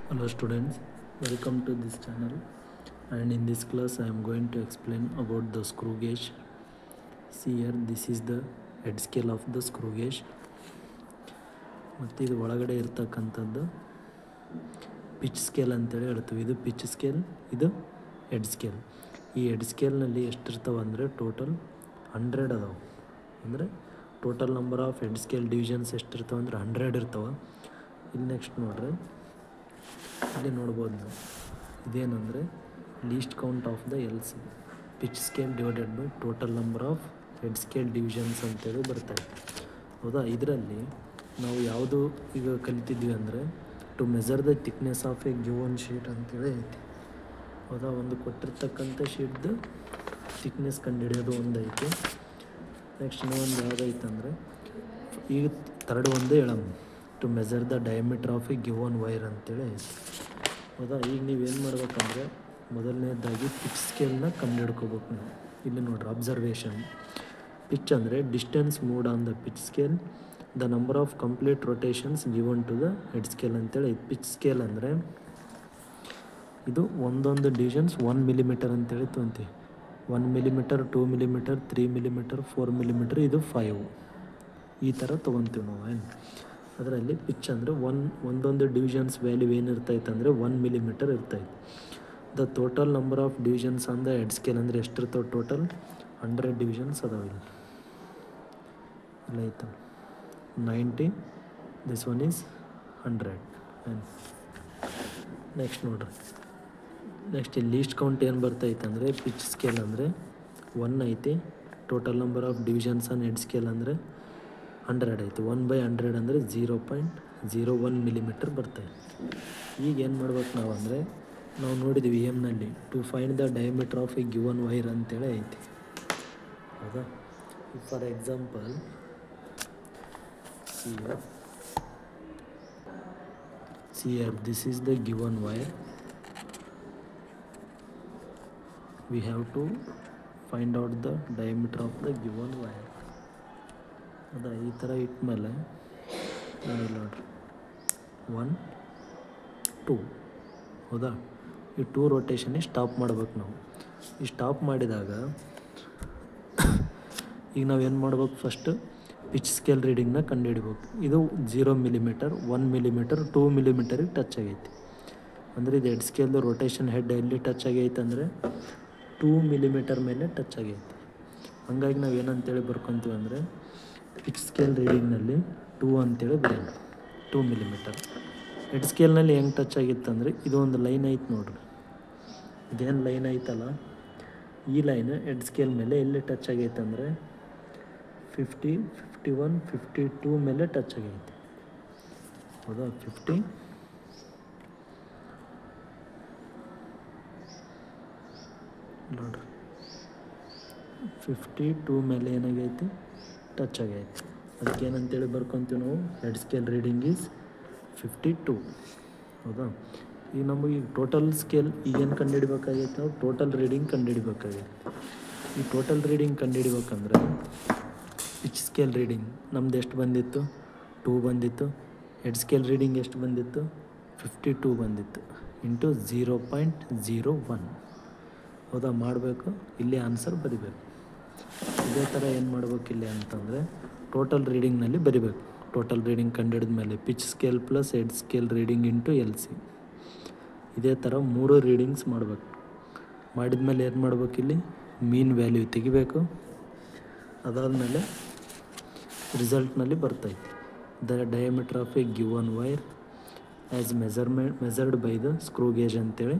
Hello students, welcome to this channel, and in this class I am going to explain about the screw gauge. See here, this is the head scale of the screw gauge. ಮತ್ತು ಇದು ಒಳಗಡೆ ಇರ್ತಕ್ಕಂಥದ್ದು pitch scale ಅಂತೇಳಿ ಹೇಳ್ತೀವಿ. ಇದು pitch scale, ಇದು head scale. ಈ head ಸ್ಕೇಲ್ನಲ್ಲಿ ಎಷ್ಟಿರ್ತಾವೆ ಅಂದರೆ ಟೋಟಲ್ 100 ಅದಾವೆ. ಅಂದರೆ total number of head scale divisions ಎಷ್ಟಿರ್ತಾವೆ ಅಂದರೆ 100 ಇರ್ತಾವೆ. ಇಲ್ಲಿ ನೆಕ್ಸ್ಟ್ ನೋಡ್ರಿ, ಇಲ್ಲಿ ನೋಡ್ಬೋದು ನಾವು, ಇದೇನಂದರೆ least count of the L C, pitch scale divided by total number of head scale divisions ಅಂತೇಳಿ ಬರ್ತಾರೆ. ಹೌದಾ, ಇದರಲ್ಲಿ ನಾವು ಯಾವುದು ಈಗ ಕಲಿತಿದ್ವಿ ಅಂದರೆ to measure the thickness of a given sheet ಅಂತೇಳಿ ಐತಿ. ಹೌದಾ, ಒಂದು ಕೊಟ್ಟಿರ್ತಕ್ಕಂಥ ಶೀಟ್ದು ಥಿಕ್ನೆಸ್ ಕಂಡುಹಿಡಿಯೋದು ಒಂದು ಐತಿ. ನೆಕ್ಸ್ಟ್ ಇನ್ನೊಂದು ಯಾವುದೈತೆ ಅಂದರೆ ಈಗ ಥರ್ಡ್ ಒಂದೇ ಹೇಳಮ್ಮ, to measure the diameter of a given wire ಅಂತೇಳಿ ಐತಿ. ಹೌದಾ, ಈಗ ನೀವೇನು ಮಾಡ್ಬೇಕಂದ್ರೆ ಮೊದಲನೇದಾಗಿ ಪಿಚ್ ಸ್ಕೇಲ್ನ ಕಂಡುಹಿಡ್ಕೋಬೇಕು ನೀವು. ಇಲ್ಲಿ ನೋಡ್ರಿ, ಅಬ್ಸರ್ವೇಷನ್. ಪಿಚ್ ಅಂದರೆ distance moved on the pitch scale, the number of complete rotations given to the head scale ಅಂತೇಳಿ. ಪಿಚ್ ಸ್ಕೇಲ್ ಅಂದರೆ ಇದು ಒಂದೊಂದು ಡಿವಿಷನ್ಸ್ 1 ಮಿಲಿಮೀಟರ್ ಅಂತೇಳಿ ತೊಗೊಂತೀವಿ. 1 ಮಿಲಿಮೀಟರ್, 2 ಮಿಲಿಮೀಟರ್, 3 ಮಿಲಿಮೀಟರ್, 4 ಮಿಲಿಮೀಟರ್, ಇದು 5, ಈ ಥರ ತೊಗೊತೀವಿ ನಾವು. ಅದರಲ್ಲಿ ಪಿಚ್ ಅಂದರೆ ಒಂದೊಂದು ಡಿವಿಷನ್ಸ್ ವ್ಯಾಲ್ಯೂ ಏನಿರ್ತೈತೆ ಅಂದರೆ 1 ಮಿಲಿಮೀಟರ್ ಇರ್ತೈತೆ. The total number of divisions on the head scale ಅಂದರೆ ಎಷ್ಟಿರ್ತಾವೆ ಟೋಟಲ್ 100 ಡಿವಿಷನ್ಸ್ ಅದಾವೆ. ಇಲ್ಲಿ ಐತೆ 90, ದಿಸ್ ಒನ್ ಈಸ್ 100. ನೆಕ್ಸ್ಟ್ ನೋಡ್ರಿ, ನೆಕ್ಸ್ಟ್ ಇಲ್ಲಿ ಲೀಸ್ಟ್ ಕೌಂಟ್ ಏನು ಬರ್ತೈತೆ ಅಂದರೆ ಪಿಚ್ ಸ್ಕೇಲ್ ಅಂದರೆ 1 ಐತಿ, total number of divisions on head scale ಅಂದರೆ 100 ಐತಿ. 1/100 ಅಂದರೆ 0.01 ಮಿಲಿಮೀಟರ್ ಬರ್ತೈತೆ. ಈಗ ಏನು ಮಾಡ್ಬೇಕು ನಾವು ಅಂದರೆ, ನಾವು ನೋಡಿದ್ವಿ ಎಮ್ನಲ್ಲಿ to find the diameter of a given wire ಅಂತೇಳಿ ಐತಿ. ಹೌದಾ, for example see here, this is the given wire. We have to find out the diameter of the given wire. ಹೌದಾ, ಈ ಥರ ಇಟ್ಮೇಲೆ ನಾವಿಲ್ಲಿ ನೋಡ್ರಿ 1, 2. ಹೌದಾ, ಈ 2 ರೊಟೇಷನ್ಗೆ ಸ್ಟಾಪ್ ಮಾಡ್ಬೇಕು ನಾವು. ಈ ಸ್ಟಾಪ್ ಮಾಡಿದಾಗ ಈಗ ನಾವೇನು ಮಾಡ್ಬೇಕು, ಫಸ್ಟ್ ಪಿಚ್ ಸ್ಕೇಲ್ ರೀಡಿಂಗ್ನ ಕಂಡುಹಿಡ್ಬೇಕು. ಇದು 0 ಮಿಲಿಮೀಟರ್, 1 ಮಿಲಿಮೀಟರ್, 2 ಮಿಲಿಮೀಟರಿಗೆ ಟಚ್ ಆಗೈತಿ. ಅಂದರೆ ಇದು ಹೆಡ್ ಸ್ಕೇಲ್ದು ರೊಟೇಷನ್ ಹೆಡ್ ಎಲ್ಲಿ ಟಚ್ ಆಗೈತೆ ಅಂದರೆ 2 ಮಿಲಿಮೀಟರ್ ಮೇಲೆ ಟಚ್ ಆಗೈತಿ. ಹಾಗಾಗಿ ನಾವು ಏನಂತೇಳಿ ಬರ್ಕೊತೀವಿ ಅಂದರೆ ಪಿಚ್ ಸ್ಕೇಲ್ ರೀಡಿಂಗ್ನಲ್ಲಿ 2 ಅಂತೇಳಿ ಬರೆಯೋಣ, 2 ಮಿಲಿಮೀಟರ್. ಹೆಡ್ ಸ್ಕೇಲ್ನಲ್ಲಿ ಹೆಂಗೆ ಟಚ್ ಆಗಿತ್ತು ಅಂದರೆ ಇದು ಒಂದು ಲೈನ್ ಐತೆ ನೋಡ್ರಿ, ಇದೇನು ಲೈನ್ ಐತಲ್ಲ, ಈ ಲೈನ್ ಹೆಡ್ ಸ್ಕೇಲ್ ಮೇಲೆ ಎಲ್ಲಿ ಟಚ್ ಆಗೈತೆ ಅಂದರೆ 50, 51, 52 ಮೇಲೆ ಟಚ್ ಆಗೈತೆ. ಹೌದಾ, 50, ನೋಡ್ರಿ 52 ಮೇಲೆ ಏನಾಗೈತಿ ಟಚ್ ಆಗೈತಿ. ಅದಕ್ಕೆ ಏನಂತೇಳಿ ಬರ್ಕೊತೀವಿ ನಾವು, ಹೆಡ್ ಸ್ಕೇಲ್ ರೀಡಿಂಗ್ ಈಸ್ 52. ಹೌದಾ, ಈಗ ನಮಗೆ ಟೋಟಲ್ ಸ್ಕೇಲ್ ಈಗೇನು ಕಂಡುಹಿಡ್ಬೇಕಾಗೈತೆ, ನಾವು ಟೋಟಲ್ ರೀಡಿಂಗ್ ಕಂಡುಹಿಡ್ಬೇಕಾಗೈತೆ. ಈ ಟೋಟಲ್ ರೀಡಿಂಗ್ ಕಂಡುಹಿಡ್ಬೇಕಂದ್ರೆ ಪಿಚ್ ಸ್ಕೇಲ್ ರೀಡಿಂಗ್ ನಮ್ದು ಎಷ್ಟು ಬಂದಿತ್ತು, 2 ಬಂದಿತ್ತು. ಹೆಡ್ ಸ್ಕೇಲ್ ರೀಡಿಂಗ್ ಎಷ್ಟು ಬಂದಿತ್ತು, 52 ಬಂದಿತ್ತು, ಇಂಟು 0.01. ಹೌದಾ, ಮಾಡಬೇಕು, ಇಲ್ಲಿ ಆನ್ಸರ್ ಬರಿಬೇಕು. ಇದೇ ಥರ ಏನು ಮಾಡ್ಬೇಕು ಇಲ್ಲಿ ಅಂತಂದರೆ ಟೋಟಲ್ ರೀಡಿಂಗ್ನಲ್ಲಿ ಬರಿಬೇಕು. ಟೋಟಲ್ ರೀಡಿಂಗ್ ಕಂಡುಹಿಡಿದ ಮೇಲೆ pitch scale plus head scale reading into L C. ಇದೇ ಥರ 3 ರೀಡಿಂಗ್ಸ್ ಮಾಡಬೇಕು. ಮಾಡಿದ್ಮೇಲೆ ಏನು ಮಾಡ್ಬೇಕು, ಇಲ್ಲಿ ಮೀನ್ ವ್ಯಾಲ್ಯೂ ತೆಗಿಬೇಕು. ಅದಾದಮೇಲೆ ರಿಸಲ್ಟ್ನಲ್ಲಿ ಬರ್ತೈತೆ the diameter of a given wire as measured by the screw gauge ಅಂತೇಳಿ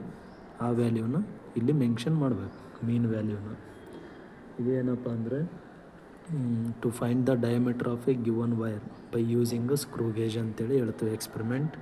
ಆ ವ್ಯಾಲ್ಯೂನ ಇಲ್ಲಿ ಮೆನ್ಷನ್ ಮಾಡಬೇಕು, ಮೀನ್ ವ್ಯಾಲ್ಯೂನ. ಇದೇನಪ್ಪ ಅಂದರೆ to find the diameter of a given wire by using a screw gauge ಅಂತೇಳಿ ಹೇಳ್ತೇವೆ ಎಕ್ಸ್ಪೆರಿಮೆಂಟ್.